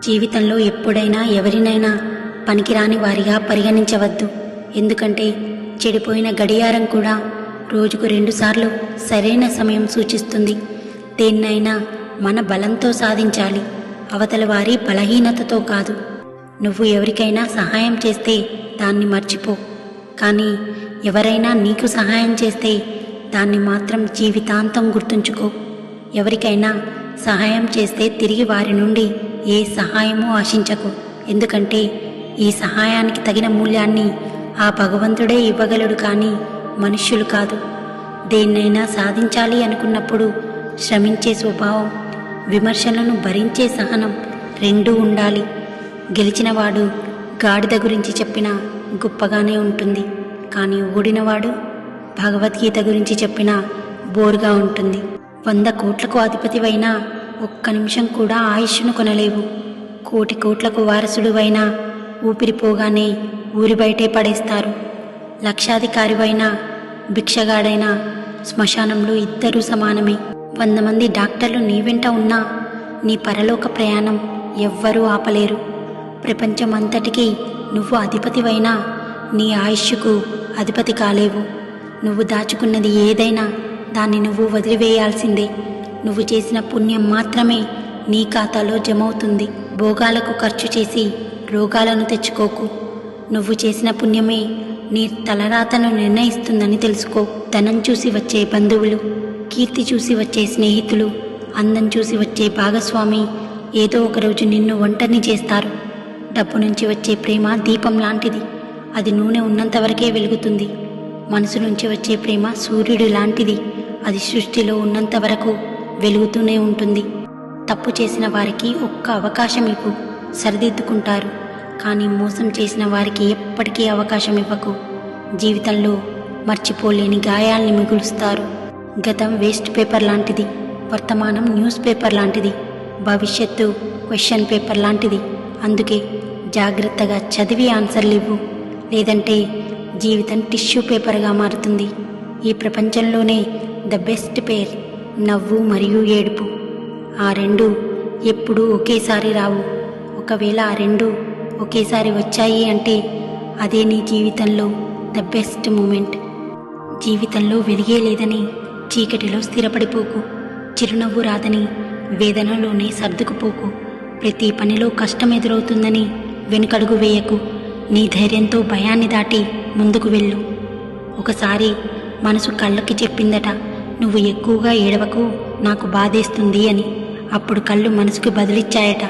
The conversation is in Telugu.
జీవితంలో ఎప్పుడైనా ఎవరినైనా పనికిరాని వారిగా పరిగణించవద్దు. ఎందుకంటే చెడిపోయిన గడియారం కూడా రోజుకు 2 సార్లు సరైన సమయం సూచిస్తుంది. దేన్నైనా మన బలంతో సాధించాలి, అవతల వారి బలహీనతతో కాదు. నువ్వు ఎవరికైనా సహాయం చేస్తే దాన్ని మర్చిపో, కానీ ఎవరైనా నీకు సహాయం చేస్తే దాన్ని మాత్రం జీవితాంతం గుర్తుంచుకో. ఎవరికైనా సహాయం చేస్తే తిరిగి వారి నుండి ఏ సహాయమూ ఆశించకు. ఎందుకంటే ఈ సహాయానికి తగిన మూల్యాన్ని ఆ భగవంతుడే ఇవ్వగలడు, కానీ మనుష్యులు కాదు. దేన్నైనా సాధించాలి అనుకున్నప్పుడు శ్రమించే స్వభావం, విమర్శలను భరించే సహనం రెండూ ఉండాలి. గెలిచినవాడు గాడిద గురించి చెప్పినా గొప్పగానే ఉంటుంది, కానీ ఓడినవాడు భగవద్గీత గురించి చెప్పినా బోరుగా ఉంటుంది. 100 కోట్లకు అధిపతివైనా ఒక్క నిమిషం కూడా ఆయుష్ను కొనలేవు. 1,000 కోట్లకు వారసుడువైనా ఊపిరిపోగానే ఊరి బయటే పడేస్తారు. లక్షాధికారివైనా భిక్షగాడైనా శ్మశానంలో ఇద్దరూ సమానమే. 100 మంది డాక్టర్లు నీ వెంట ఉన్నా నీ పరలోక ప్రయాణం ఎవ్వరూ ఆపలేరు. ప్రపంచమంతటికీ నువ్వు అధిపతివైనా నీ ఆయుష్కు అధిపతి కాలేవు. నువ్వు దాచుకున్నది ఏదైనా దాన్ని నువ్వు వదిలివేయాల్సిందే. నువ్వు చేసిన పుణ్యం మాత్రమే నీ ఖాతాలో జమవుతుంది. భోగాలకు ఖర్చు చేసి రోగాలను తెచ్చుకోకు. నువ్వు చేసిన పుణ్యమే నీ తలరాతను నిర్ణయిస్తుందని తెలుసుకో. ధనం చూసి వచ్చే బంధువులు, కీర్తి చూసి వచ్చే స్నేహితులు, అందం చూసి వచ్చే భాగస్వామి ఏదో ఒకరోజు నిన్ను ఒంటరిని చేస్తారు. డబ్బు నుంచి వచ్చే ప్రేమ దీపం లాంటిది, అది నూనె ఉన్నంతవరకే వెలుగుతుంది. మనసు నుంచి వచ్చే ప్రేమ సూర్యుడి లాంటిది, అది సృష్టిలో ఉన్నంత వరకు వెలుగుతూనే ఉంటుంది. తప్పు చేసిన వారికి ఒక్క అవకాశం ఇవ్వు, సరిదిద్దుకుంటారు. కానీ మోసం చేసిన వారికి ఎప్పటికీ అవకాశం ఇవ్వకు. జీవితంలో మర్చిపోలేని గాయాల్ని మిగులుస్తారు. గతం వేస్ట్ పేపర్ లాంటిది, వర్తమానం న్యూస్ పేపర్ లాంటిది, భవిష్యత్తు క్వశ్చన్ పేపర్ లాంటిది. అందుకే జాగ్రత్తగా చదివి ఆన్సర్లు ఇవ్వు, లేదంటే జీవితం టిష్యూ పేపర్గా మారుతుంది. ఈ ప్రపంచంలోనే ద బెస్ట్ పేర్ నవ్వు మరియు ఏడుపు. ఆ రెండు ఎప్పుడూ ఒకేసారి రావు. ఒకవేళ ఆ రెండు ఒకేసారి వచ్చాయి అంటే అదే నీ జీవితంలో ద బెస్ట్ మూమెంట్. జీవితంలో వెలిగే లేదని చీకటిలో స్థిరపడిపోకు. చిరునవ్వు రాదని వేదనలోనే సర్దుకుపోకు. ప్రతి పనిలో కష్టం ఎదురవుతుందని వెనుకడుగు వేయకు. నీ ధైర్యంతో భయాన్ని దాటి ముందుకు వెళ్ళు. ఒకసారి మనసు కళ్ళకి చెప్పిందట, నువ్వు ఎక్కువగా ఏడవకు, నాకు బాధేస్తుంది అని. అప్పుడు కళ్ళు మనసుకు బదులిచ్చాయట,